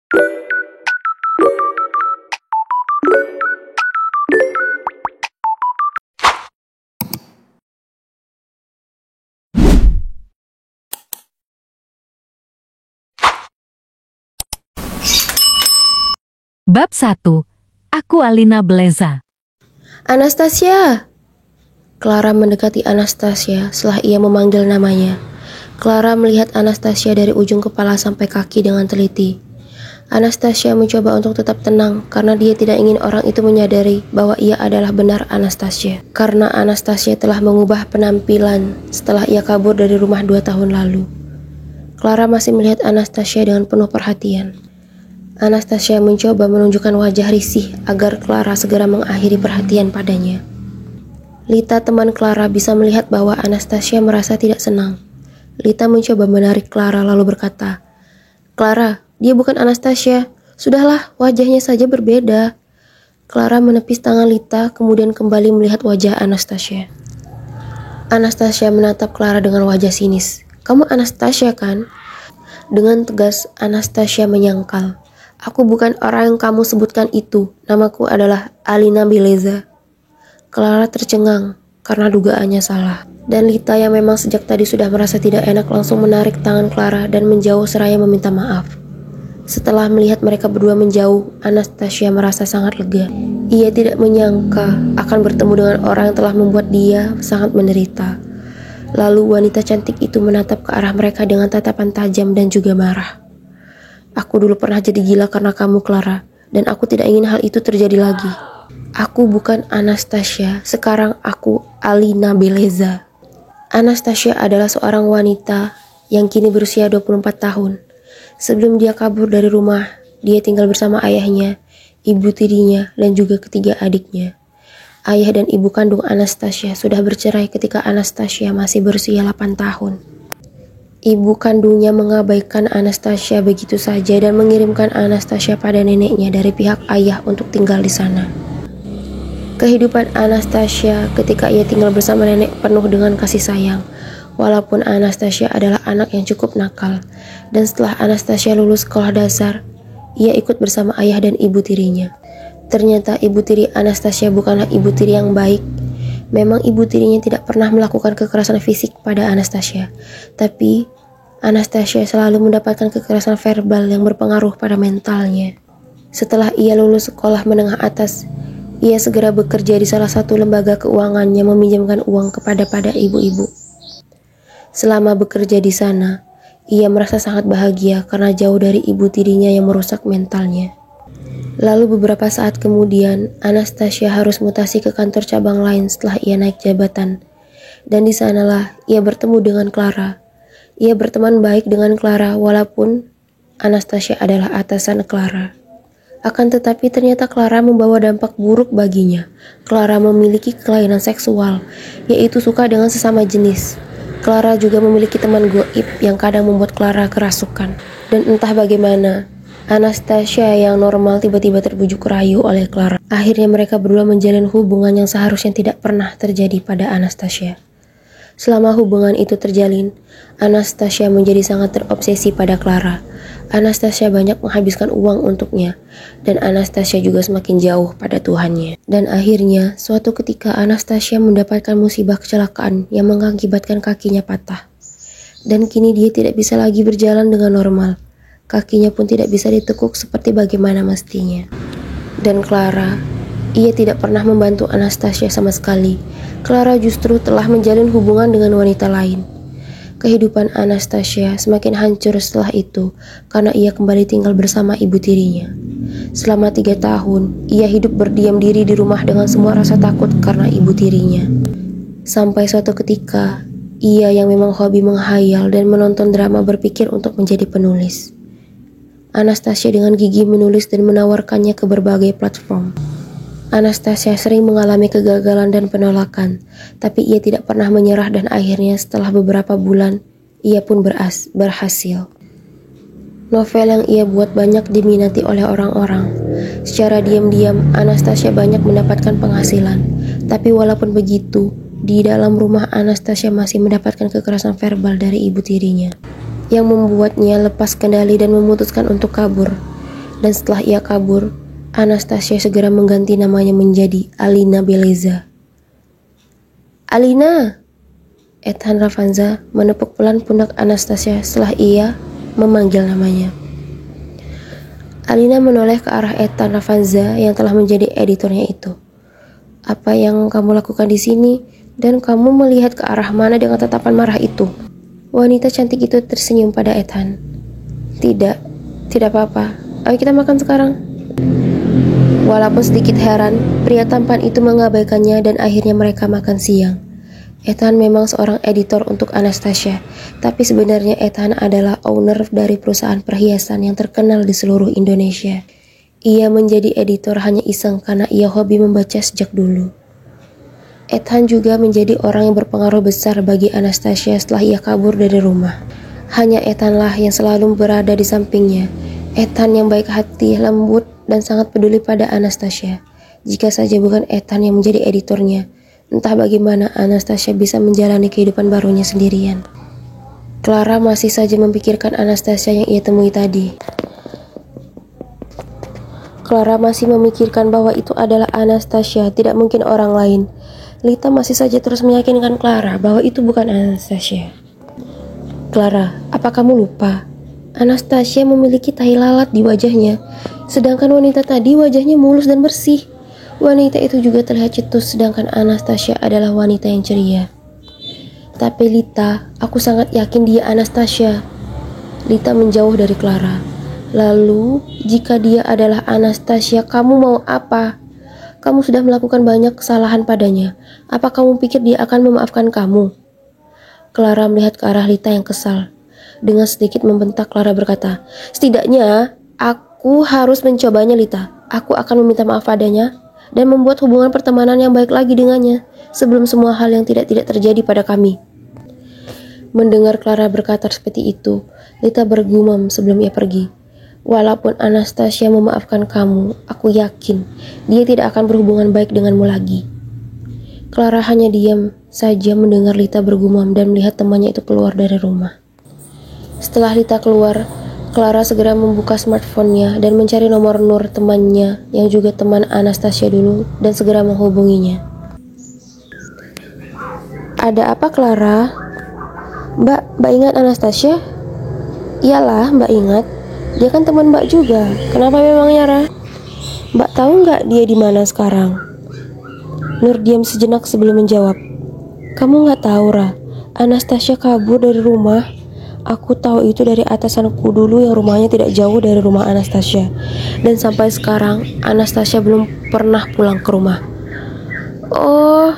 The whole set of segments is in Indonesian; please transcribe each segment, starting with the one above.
Bab 1. Aku Alina Beleza. Anastasia! Clara mendekati Anastasia setelah ia memanggil namanya. Clara melihat Anastasia dari ujung kepala sampai kaki dengan teliti. Anastasia mencoba untuk tetap tenang karena dia tidak ingin orang itu menyadari bahwa ia adalah benar Anastasia. Karena Anastasia telah mengubah penampilan setelah ia kabur dari rumah 2 tahun lalu. Clara masih melihat Anastasia dengan penuh perhatian. Anastasia mencoba menunjukkan wajah risih agar Clara segera mengakhiri perhatian padanya. Lita, teman Clara, bisa melihat bahwa Anastasia merasa tidak senang. Lita mencoba menarik Clara lalu berkata, "Clara, dia bukan Anastasia. Sudahlah, wajahnya saja berbeda." Clara menepis tangan Lita kemudian kembali melihat wajah Anastasia. Anastasia menatap Clara dengan wajah sinis. "Kamu Anastasia kan?" Dengan tegas Anastasia menyangkal. "Aku bukan orang yang kamu sebutkan itu. Namaku adalah Alina Beleza." Clara tercengang karena dugaannya salah. Dan Lita yang memang sejak tadi sudah merasa tidak enak langsung menarik tangan Clara dan menjauh seraya meminta maaf. Setelah melihat mereka berdua menjauh, Anastasia merasa sangat lega. Ia tidak menyangka akan bertemu dengan orang yang telah membuat dia sangat menderita. Lalu wanita cantik itu menatap ke arah mereka dengan tatapan tajam dan juga marah. "Aku dulu pernah jadi gila karena kamu, Clara, dan aku tidak ingin hal itu terjadi lagi. Aku bukan Anastasia, sekarang aku Alina Beleza." Anastasia adalah seorang wanita yang kini berusia 24 tahun. Sebelum dia kabur dari rumah, dia tinggal bersama ayahnya, ibu tirinya, dan juga ketiga adiknya. Ayah dan ibu kandung Anastasia sudah bercerai ketika Anastasia masih berusia 8 tahun. Ibu kandungnya mengabaikan Anastasia begitu saja dan mengirimkan Anastasia pada neneknya dari pihak ayah untuk tinggal di sana. Kehidupan Anastasia ketika ia tinggal bersama nenek penuh dengan kasih sayang. Walaupun Anastasia adalah anak yang cukup nakal, dan setelah Anastasia lulus sekolah dasar, ia ikut bersama ayah dan ibu tirinya. Ternyata ibu tiri Anastasia bukanlah ibu tiri yang baik. Memang ibu tirinya tidak pernah melakukan kekerasan fisik pada Anastasia, tapi Anastasia selalu mendapatkan kekerasan verbal yang berpengaruh pada mentalnya. Setelah ia lulus sekolah menengah atas, ia segera bekerja di salah satu lembaga keuangan yang meminjamkan uang kepada ibu-ibu. Selama bekerja di sana, ia merasa sangat bahagia karena jauh dari ibu tirinya yang merusak mentalnya. Lalu beberapa saat kemudian, Anastasia harus mutasi ke kantor cabang lain setelah ia naik jabatan. Dan di sanalah ia bertemu dengan Clara. Ia berteman baik dengan Clara walaupun Anastasia adalah atasan Clara. Akan tetapi ternyata Clara membawa dampak buruk baginya. Clara memiliki kelainan seksual, yaitu suka dengan sesama jenis. Clara juga memiliki teman goib yang kadang membuat Clara kerasukan. Dan entah bagaimana, Anastasia yang normal tiba-tiba terbujuk rayu oleh Clara. Akhirnya mereka berdua menjalin hubungan yang seharusnya tidak pernah terjadi pada Anastasia. Selama hubungan itu terjalin, Anastasia menjadi sangat terobsesi pada Clara. Anastasia banyak menghabiskan uang untuknya, dan Anastasia juga semakin jauh pada Tuhannya. Dan akhirnya, suatu ketika Anastasia mendapatkan musibah kecelakaan yang mengakibatkan kakinya patah. Dan kini dia tidak bisa lagi berjalan dengan normal. Kakinya pun tidak bisa ditekuk seperti bagaimana mestinya. Dan Clara, ia tidak pernah membantu Anastasia sama sekali. Clara justru telah menjalin hubungan dengan wanita lain. Kehidupan Anastasia semakin hancur setelah itu karena ia kembali tinggal bersama ibu tirinya. Selama 3 tahun, ia hidup berdiam diri di rumah dengan semua rasa takut karena ibu tirinya. Sampai suatu ketika, ia yang memang hobi menghayal dan menonton drama berpikir untuk menjadi penulis. Anastasia dengan gigih menulis dan menawarkannya ke berbagai platform. Anastasia sering mengalami kegagalan dan penolakan, tapi ia tidak pernah menyerah dan akhirnya setelah beberapa bulan, ia pun berhasil. Novel yang ia buat banyak diminati oleh orang-orang. Secara diam-diam, Anastasia banyak mendapatkan penghasilan. Tapi walaupun begitu, di dalam rumah Anastasia masih mendapatkan kekerasan verbal dari ibu tirinya, yang membuatnya lepas kendali dan memutuskan untuk kabur. Dan setelah ia kabur, Anastasia segera mengganti namanya menjadi Alina Beleza. Alina! Ethan Ravanza menepuk pelan pundak Anastasia setelah ia memanggil namanya. Alina menoleh ke arah Ethan Ravanza yang telah menjadi editornya itu. Apa yang kamu lakukan di sini? Dan kamu melihat ke arah mana dengan tatapan marah itu? Wanita cantik itu tersenyum pada Ethan. Tidak apa-apa. Ayo kita makan sekarang. Walaupun sedikit heran, pria tampan itu mengabaikannya dan akhirnya mereka makan siang. Ethan memang seorang editor untuk Anastasia, tapi sebenarnya Ethan adalah owner dari perusahaan perhiasan yang terkenal di seluruh Indonesia. Ia menjadi editor hanya iseng karena ia hobi membaca sejak dulu. Ethan juga menjadi orang yang berpengaruh besar bagi Anastasia setelah ia kabur dari rumah. Hanya Ethanlah yang selalu berada di sampingnya. Ethan yang baik hati, lembut, dan sangat peduli pada Anastasia. Jika saja bukan Ethan yang menjadi editornya, entah bagaimana Anastasia bisa menjalani kehidupan barunya sendirian. Clara masih saja memikirkan Anastasia yang ia temui tadi. Clara masih memikirkan bahwa itu adalah Anastasia, tidak mungkin orang lain. Lita masih saja terus meyakinkan Clara bahwa itu bukan Anastasia. Clara, apa kamu lupa? Anastasia memiliki tahi lalat di wajahnya, sedangkan wanita tadi wajahnya mulus dan bersih. Wanita itu juga terlihat cetus, sedangkan Anastasia adalah wanita yang ceria. Tapi Lita, aku sangat yakin dia Anastasia. Lita menjauh dari Clara. Lalu, jika dia adalah Anastasia, kamu mau apa? Kamu sudah melakukan banyak kesalahan padanya. Apa kamu pikir dia akan memaafkan kamu? Clara melihat ke arah Lita yang kesal. Dengan sedikit membentak, Clara berkata, setidaknya aku harus mencobanya, Lita. Aku akan meminta maaf padanya dan membuat hubungan pertemanan yang baik lagi dengannya sebelum semua hal yang tidak terjadi pada kami. Mendengar Clara berkata seperti itu, Lita bergumam sebelum ia pergi. Walaupun Anastasia memaafkan kamu, aku yakin dia tidak akan berhubungan baik denganmu lagi. Clara hanya diam saja mendengar Lita bergumam dan melihat temannya itu keluar dari rumah. Setelah Lita keluar, Clara segera membuka smartphone-nya dan mencari nomor Nur temannya yang juga teman Anastasia dulu dan segera menghubunginya. Ada apa, Clara? Mbak ingat Anastasia? Iyalah, Mbak ingat. Dia kan teman Mbak juga. Kenapa memangnya, Ra? Mbak tahu nggak dia di mana sekarang? Nur diam sejenak sebelum menjawab. Kamu nggak tahu, Ra? Anastasia kabur dari rumah. Aku tahu itu dari atasanku dulu yang rumahnya tidak jauh dari rumah Anastasia. Dan sampai sekarang, Anastasia belum pernah pulang ke rumah. Oh,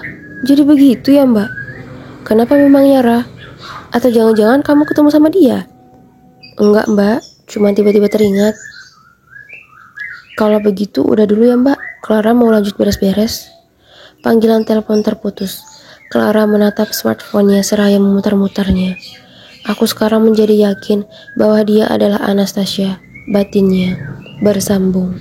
jadi begitu ya, Mbak? Kenapa memangnya, Ra? Atau jangan-jangan kamu ketemu sama dia? Enggak, Mbak. Cuma tiba-tiba teringat. Kalau begitu, udah dulu ya, Mbak. Clara mau lanjut beres-beres. Panggilan telepon terputus. Clara menatap smartphone-nya seraya memutar-mutarnya. Aku sekarang menjadi yakin bahwa dia adalah Anastasia. Batinnya bersambung.